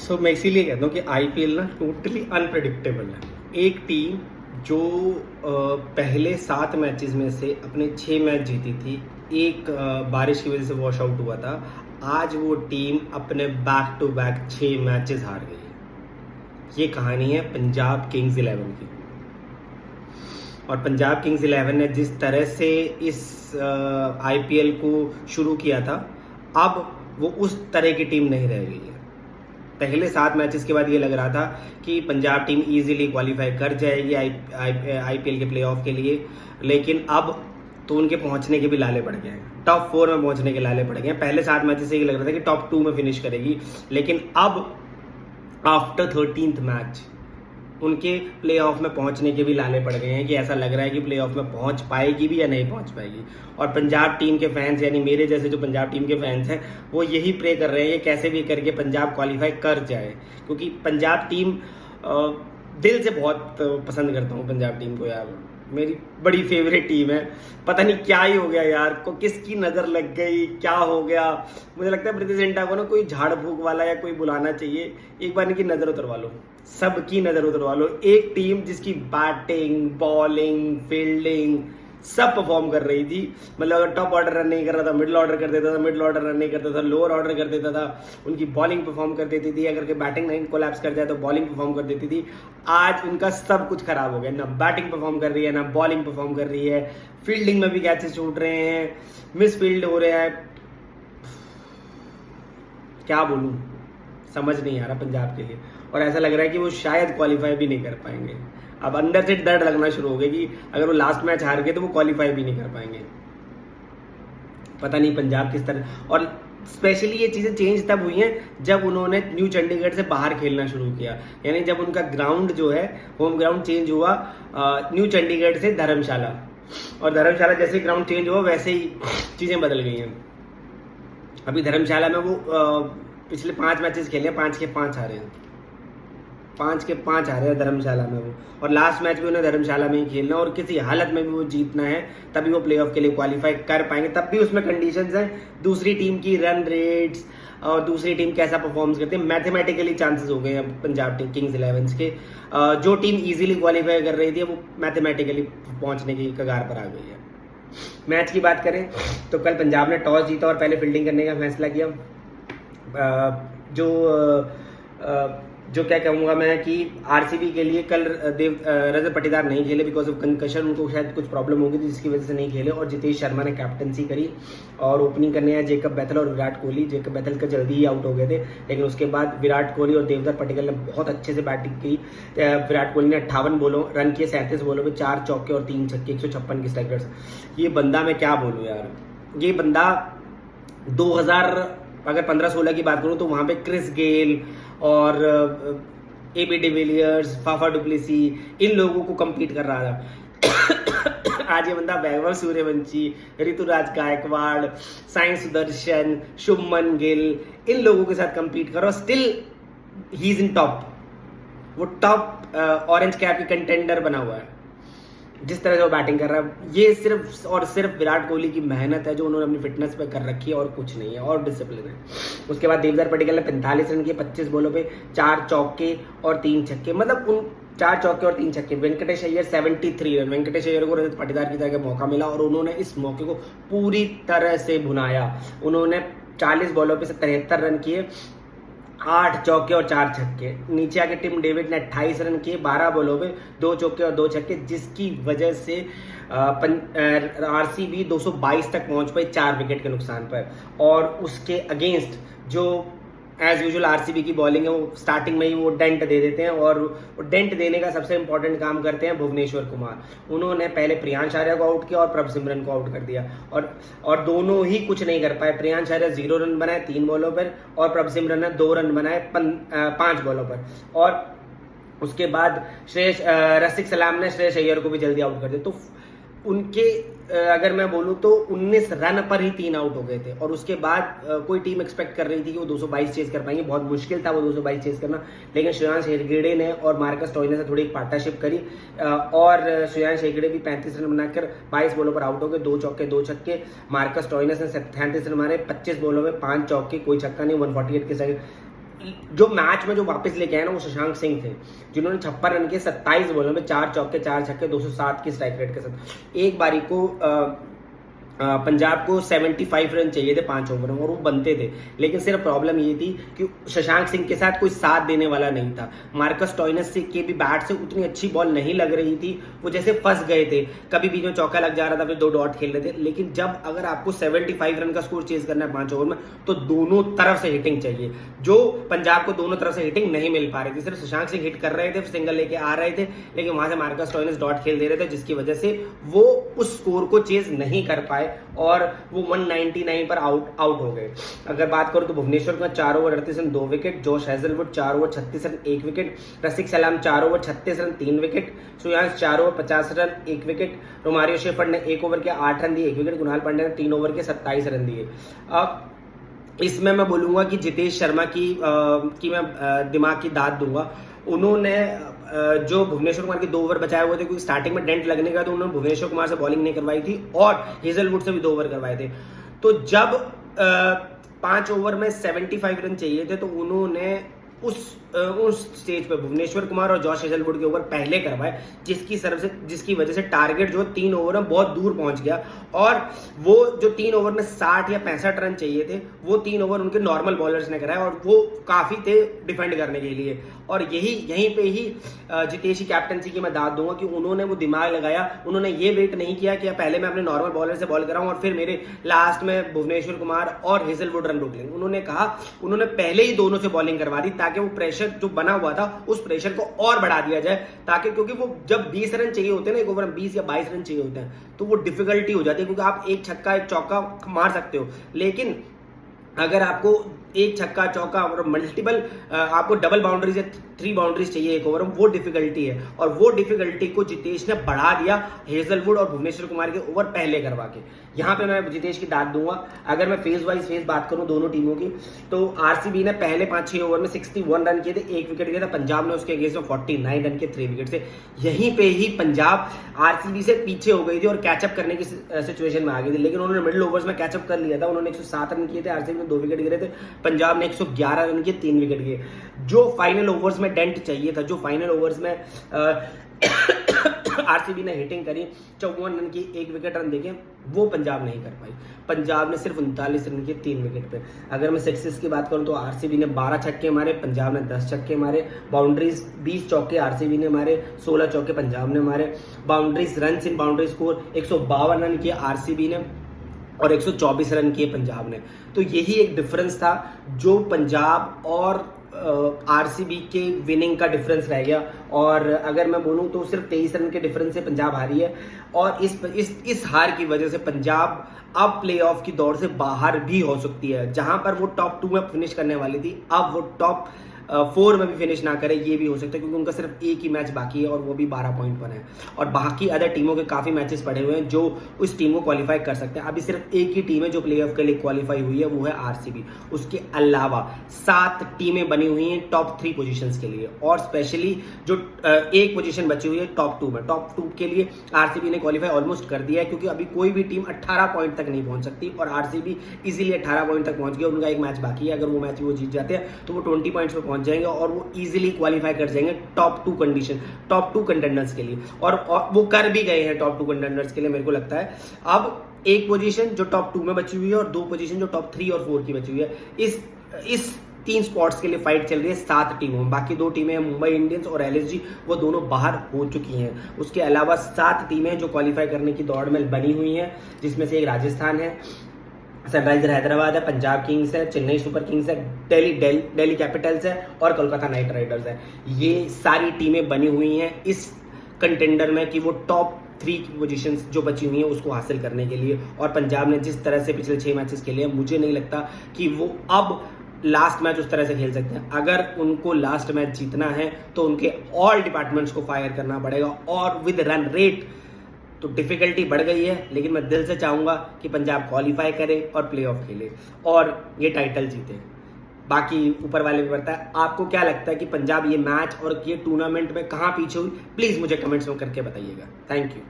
सो मैं इसीलिए कहता हूँ कि आईपीएल ना टोटली अनप्रडिक्टेबल है। एक टीम जो पहले 7 मैचेस में से अपने 6 मैच जीती थी, एक बारिश की वजह से वॉश आउट हुआ था। आज वो टीम अपने बैक टू बैक 6 मैचेस हार गई है। ये कहानी है पंजाब किंग्स 11 की। और पंजाब किंग्स 11 ने जिस तरह से इस आईपीएल को शुरू किया था, अब वो उस तरह की टीम नहीं रह गई है। पहले 7 मैचेस के बाद ये लग रहा था कि पंजाब टीम इजीली क्वालिफाई कर जाएगी आईपीएल के प्लेऑफ के लिए, लेकिन अब तो उनके पहुंचने के भी लाले पड़ गए हैं। टॉप 4 में पहुंचने के लाले पड़ गए हैं। पहले 7 मैचेस से ये लग रहा था कि टॉप 2 में फिनिश करेगी, लेकिन अब आफ्टर 13th मैच उनके प्लेऑफ में पहुंचने के भी लाले पड़ गए हैं कि ऐसा लग रहा है कि प्लेऑफ में पहुंच पाएगी भी या नहीं पहुंच पाएगी। और पंजाब टीम के फैंस, यानी मेरे जैसे जो पंजाब टीम के फैंस हैं, वो यही प्रे कर रहे हैं कि कैसे भी करके पंजाब क्वालिफाई कर जाए, क्योंकि पंजाब टीम दिल से बहुत पसंद करता हूँ पंजाब टीम को यार। मेरी बड़ी फेवरेट टीम है। पता नहीं क्या ही हो गया यार, को किसकी नज़र लग गई, क्या हो गया। मुझे लगता है प्रीति जिंटा को ना कोई झाड़ फूक वाला या कोई बुलाना चाहिए, एक बार इनकी नज़र उतरवा लो, सबकी नज़र उतरवा लो। एक टीम जिसकी बैटिंग, बॉलिंग, फील्डिंग सब परफॉर्म कर रही थी। मतलब अगर टॉप ऑर्डर रन नहीं कर रहा था, मिडिल ऑर्डर कर देता था, मिडिल ऑर्डर रन नहीं करता था, लोअर ऑर्डर कर देता था, उनकी बॉलिंग परफॉर्म कर देती थी। अगर बैटिंग नहीं कोलैप्स कर जाए तो बॉलिंग परफॉर्म कर देती थी। आज उनका सब कुछ खराब हो गया, ना बैटिंग परफॉर्म कर रही है, ना बॉलिंग परफॉर्म कर रही है। फील्डिंग में भी कैचेस छूट रहे हैं, मिस फील्ड हो रहा है। क्या बोलूं, समझ नहीं आ रहा पंजाब के लिए। और ऐसा लग रहा है कि वो शायद क्वालिफाई भी नहीं कर पाएंगे। अब अंदर से डर लगना शुरू हो गया कि अगर वो लास्ट मैच हार गए तो वो क्वालिफाई भी नहीं कर पाएंगे। पता नहीं पंजाब किस तरह। और स्पेशली ये चीज़ें चेंज तब हुई हैं जब उन्होंने न्यू चंडीगढ़ से बाहर खेलना शुरू किया। यानी जब उनका ग्राउंड जो है, होम ग्राउंड चेंज हुआ न्यू चंडीगढ़ से धर्मशाला, और धर्मशाला जैसे ग्राउंड चेंज हुआ वैसे ही चीज़ें बदल गई हैं। अभी धर्मशाला में वो पिछले 5 मैचेस खेले हैं, 5 के 5 हारे हैं, 5 के 5 हारे हैं धर्मशाला में वो। और लास्ट मैच भी उन्हें धर्मशाला में ही खेलना, और किसी हालत में भी वो जीतना है, तभी वो प्लेऑफ के लिए क्वालिफाई कर पाएंगे। तब भी उसमें कंडीशंस हैं, दूसरी टीम की रन रेट्स और दूसरी टीम कैसा परफॉर्म करती है। मैथमेटिकली चांसेस हो गए हैं पंजाब टीम किंग्स 11 के। जो टीम इजीली क्वालिफाई कर रही थी वो मैथमेटिकली पहुंचने की कगार पर आ गई है। मैच की बात करें तो कल पंजाब ने टॉस जीता और पहले फील्डिंग करने का फैसला किया। जो क्या कहूँगा मैं कि आरसीबी के लिए कल रजत पाटीदार नहीं खेले बिकॉज ऑफ कंकशन। उनको शायद कुछ प्रॉब्लम होगी थी जिसकी वजह से नहीं खेले। और जितेश शर्मा ने कैप्टनसी करी और ओपनिंग करने आए जेकब बैथल और विराट कोहली। जेकब बैथल का जल्दी ही आउट हो गए थे, लेकिन उसके बाद विराट कोहली और देवदत्त पट्टिकल ने बहुत अच्छे से बैटिंग की। विराट कोहली ने 58 रन किए, 37 बॉलों में 4 चौके और 3 छक्के, 156 की स्ट्राइक रेट। ये बंदा मैं क्या बोलूँ यार, ये बंदा 2015-16 की बात करूं तो वहां पे क्रिस गेल और एबी डिविलियर्स, फाफा डुप्लेसी, इन लोगों को compete कर रहा था। आज ये बंदा वैभव सूर्यवंशी, ऋतुराज गायकवाड़, साई सुदर्शन, शुभमन गिल, इन लोगों के साथ compete कर रहा, still he is in top. वो टॉप ऑरेंज कैप की कंटेंडर बना हुआ है जिस तरह से वो बैटिंग कर रहा है। ये सिर्फ और सिर्फ विराट कोहली की मेहनत है जो उन्होंने अपनी फिटनेस पे कर रखी है, और कुछ नहीं है, और डिसिप्लिन है। उसके बाद देवदत्त पट्टिकल ने 45 रन किए, 25 बॉलों पे 4 चौके और 3 छक्के। मतलब उन 4 चौके और 3 छक्के। वेंकटेश अय्यर 73 रन। वेंकटेश अय्यर को रजत पाटीदार की तरह का मौका मिला और उन्होंने इस मौके को पूरी तरह से भुनाया। उन्होंने 40 बॉलों पे 73 रन किए, 8 चौके और 4 छक्के। नीचे आके टिम डेविड ने 28 रन किए, 12 बॉलों में 2 चौके और 2 छक्के, जिसकी वजह से आरसीबी 222 तक पहुंच पाई 4 विकेट के नुकसान पर। और उसके अगेंस्ट जो एज यूजुअल आरसीबी की बॉलिंग है, वो स्टार्टिंग में ही वो डेंट दे देते हैं, और वो डेंट देने का सबसे इंपॉर्टेंट काम करते हैं भुवनेश्वर कुमार। उन्होंने पहले प्रियांश आर्या को आउट किया और प्रभ सिमरन को आउट कर दिया, और दोनों ही कुछ नहीं कर पाए। प्रियांश आर्या 0 रन बनाए 3 बॉलों पर, और प्रभ सिमरन ने 2 रन बनाए 5 बॉलों पर। और उसके बाद रसिक सलाम ने श्रेयस अय्यर को भी जल्दी आउट कर दिया। तो उनके अगर मैं बोलूं तो 19 रन पर ही 3 आउट हो गए थे। और उसके बाद कोई टीम एक्सपेक्ट कर रही थी कि वो 222 चेस कर पाएंगे। बहुत मुश्किल था वो 222 चेस करना, लेकिन श्रेयांश हेगड़े ने और मार्कस टॉयने से थोड़ी एक पार्टनरशिप करी, और श्रेयांश हेगड़े भी 35 रन बनाकर 22 बॉलों पर आउट हो गए, 2 चौके 2 छक्के। मार्कस टॉयने ने 37 रन मारे 25 बॉलों में 5 चौके, कोई छक्का नहीं, 148 के साइड। जो मैच में जो वापस लेके आए ना वो शशांक सिंह थे, जिन्होंने 56 रन के 27 बॉलों में 4 चौके 4 छक्के 207 की स्ट्राइक रेट के साथ एक बारी को पंजाब को 75 रन चाहिए थे 5 ओवर में और वो बनते थे। लेकिन सिर्फ प्रॉब्लम ये थी कि शशांक सिंह के साथ कोई साथ देने वाला नहीं था। मार्कस स्टोइनिस के भी बैट से उतनी अच्छी बॉल नहीं लग रही थी, वो जैसे फंस गए थे, कभी बीच में चौका लग जा रहा था, फिर 2 डॉट खेल रहे थे। लेकिन जब अगर आपको 75 रन का स्कोर चेज करना है 5 ओवर में, तो दोनों तरफ से हिटिंग चाहिए, जो पंजाब को दोनों तरफ से हिटिंग नहीं मिल पा रही थी। सिर्फ शशांक सिंह हिट कर रहे थे, सिंगल लेके आ रहे थे, लेकिन वहां से मार्कस स्टोइनिस डॉट खेल दे रहे थे, जिसकी वजह से वो उस स्कोर को चेज नहीं कर पाए और वो 199 पर आउट हो गए। अगर बात करूं तो भुवनेश्वर का 4 over 38 run 2 wicket, Josh Hazlewood 4 over 36 run 1 wicket, Rasikh Salam 4 over 36 run 3 wicket, Suyansh 4 over 50 run 1 wicket, Romario Shepherd ने 1 ओवर के 8 रन दिए 1 विकेट, कुणाल पांड्या ने 3 ओवर के 27 रन दिए। अब इसमें मैं बोलूंगा कि जितेश शर्मा की मैं दिमाग की दाद दूंगा। उन्होंने जो भुवनेश्वर कुमार के 2 ओवर बचाए हुए थे, क्योंकि स्टार्टिंग में डेंट लगने का, तो उन्होंने भुवनेश्वर कुमार से बॉलिंग नहीं करवाई थी और हेजलवुड से भी 2 ओवर करवाए थे। तो जब 5 ओवर में 75 रन चाहिए थे, तो उन्होंने उस स्टेज पे भुवनेश्वर कुमार और जॉश हेजलवुड के ओवर पहले करवाए, जिसकी वजह से टारगेट जो 3 ओवर में बहुत दूर पहुंच गया और वो जो 3 ओवर में 60 या 65 रन चाहिए थे, वो 3 ओवर उनके नॉर्मल बॉलर्स ने कराए और वो काफी थे डिफेंड करने के लिए। और यहीं पे ही जितेश की कैप्टनसी की मैं दाद दूंगा कि उन्होंने वो दिमाग लगाया, उन्होंने ये वेट नहीं किया कि पहले मैं अपने नॉर्मल बॉलर से बॉल कराऊं और फिर मेरे लास्ट में भुवनेश्वर कुमार और हेजलवुड रन रोक लेंगे। उन्होंने पहले ही दोनों से बॉलिंग करवा दी, ताकि वो प्रेशर जो बना हुआ था उस प्रेशर को और बढ़ा दिया जाए, ताकि क्योंकि वो जब 20 रन चाहिए होते हैं ना, एक ओवर में 20 या 22 रन चाहिए होते हैं, तो वो डिफिकल्टी हो जाती है, क्योंकि आप एक छक्का एक चौका मार सकते हो, लेकिन अगर आपको एक छक्का चौका और मल्टीपल आपको डबल बाउंड्रीज या 3 बाउंड्रीज चाहिए एक ओवर में, वो डिफिकल्टी है। और वो डिफिकल्टी को जितेश ने बढ़ा दिया हेजलवुड और भुवनेश्वर कुमार के ओवर पहले करवा के। यहां पे मैं जितेश की दाद दूंगा। अगर मैं फेज बात करूं दोनों टीमों की, तो आरसीबी ने पहले 5-6 ओवर में 61 रन किए थे, 1 विकेट किया था। पंजाब ने उसके अगेंस्ट में 49 रन के 3 विकेट से। यहीं पे ही पंजाब आरसीबी से पीछे हो गई थी और कैचअप करने की सिचुएशन में आ गई थी, लेकिन उन्होंने मिडिल ओवर्स में कैचअप कर लिया था। उन्होंने 107 रन किए थे, आरसीबी ने 2 विकेट गिरे थे, पंजाब ने 111 रन किए 3 विकेट किए। जो फाइनल ओवर्स में डेंट चाहिए था, जो फाइनल ओवर्स में आरसीबी ने हिटिंग करी 54 रन की 1 विकेट रन देके, वो पंजाब नहीं कर पाई। पंजाब ने सिर्फ 39 रन किए 3 विकेट पे। अगर मैं सिक्सेस की बात करूं तो आरसीबी ने 12 छक्के मारे, पंजाब ने 10 छक्के मारे। बाउंड्रीज 20 चौके आरसीबी ने मारे, 16 चौके पंजाब ने मारे। Boundaries run in boundary score 152 run किए आरसीबी ने और 124 रन किए पंजाब ने। तो यही एक डिफरेंस था जो पंजाब और आरसीबी के विनिंग का डिफरेंस रह गया। और अगर मैं बोलूं तो सिर्फ 23 रन के डिफरेंस से पंजाब हारी है और इस हार की वजह से पंजाब अब प्लेऑफ की दौड़ से बाहर भी हो सकती है। जहां पर वो टॉप 2 में फिनिश करने वाली थी, अब वो टॉप 4 में भी फिनिश ना करे, ये भी हो सकता है, क्योंकि उनका सिर्फ एक ही मैच बाकी है और वो भी 12 पॉइंट पर है। और बाकी अदर टीमों के काफी मैचेस पड़े हुए हैं जो उस टीम को क्वालिफाई कर सकते हैं। अभी सिर्फ एक ही टीम है जो प्लेऑफ के लिए क्वालिफाई हुई है, वो है आरसीबी। उसके अलावा 7 टीमें बनी हुई हैं टॉप 3 पोजीशंस के लिए, और स्पेशली जो एक पोजीशन बची हुई है टॉप 2 में। टॉप 2 के लिए आरसीबी ने क्वालिफाई ऑलमोस्ट कर दिया है, क्योंकि अभी कोई भी टीम 18 पॉइंट तक नहीं पहुंच सकती और आरसीबी इजीली 18 पॉइंट तक पहुंच गई। उनका एक मैच बाकी है, अगर वो मैच वो जीत जाते हैं तो वो 20 पॉइंट्स पे पहुंच जाएंगे और वो इजीली क्वालिफाई कर जाएंगे टॉप 2 कंटेंडर्स के लिए। और वो कर भी गए हैं टॉप 2 कंटेंडर्स के लिए, मेरे को लगता है। अब एक पोजीशन जो टॉप 2 में बची हुई है और 2 पोजीशन जो टॉप 3 और 4 की बची हुई है। इस 3 स्पॉट्स के लिए फाइट चल रही है 7 टीमों में। बाकी 2 टीमें मुंबई इंडियंस और एलएसजी, वो दोनों बाहर हो चुकी हैं। उसके अलावा 7 टीमें जो क्वालिफाई करने की दौड़ में बनी हुई हैं, जिसमें से एक राजस्थान है, सनराइजर हैदराबाद है, पंजाब किंग्स है, चेन्नई सुपर किंग्स है, दिल्ली कैपिटल्स है और कोलकाता नाइट राइडर्स है। ये सारी टीमें बनी हुई हैं इस कंटेंडर में कि वो टॉप 3 की पोजीशंस जो बची हुई हैं उसको हासिल करने के लिए। और पंजाब ने जिस तरह से पिछले 6 मैचेस खेले हैं, मुझे नहीं लगता कि वो अब लास्ट मैच उस तरह से खेल सकते हैं। अगर उनको लास्ट मैच जीतना है तो उनके ऑल डिपार्टमेंट्स को फायर करना पड़ेगा और विद रन रेट। तो डिफिकल्टी बढ़ गई है, लेकिन मैं दिल से चाहूंगा कि पंजाब क्वालिफाई करे और प्लेऑफ खेले और ये टाइटल जीते। बाकी ऊपर वाले भी बताया, आपको क्या लगता है कि पंजाब ये मैच और ये टूर्नामेंट में कहां पीछे हुई? प्लीज मुझे कमेंट्स में करके बताइएगा। Thank you.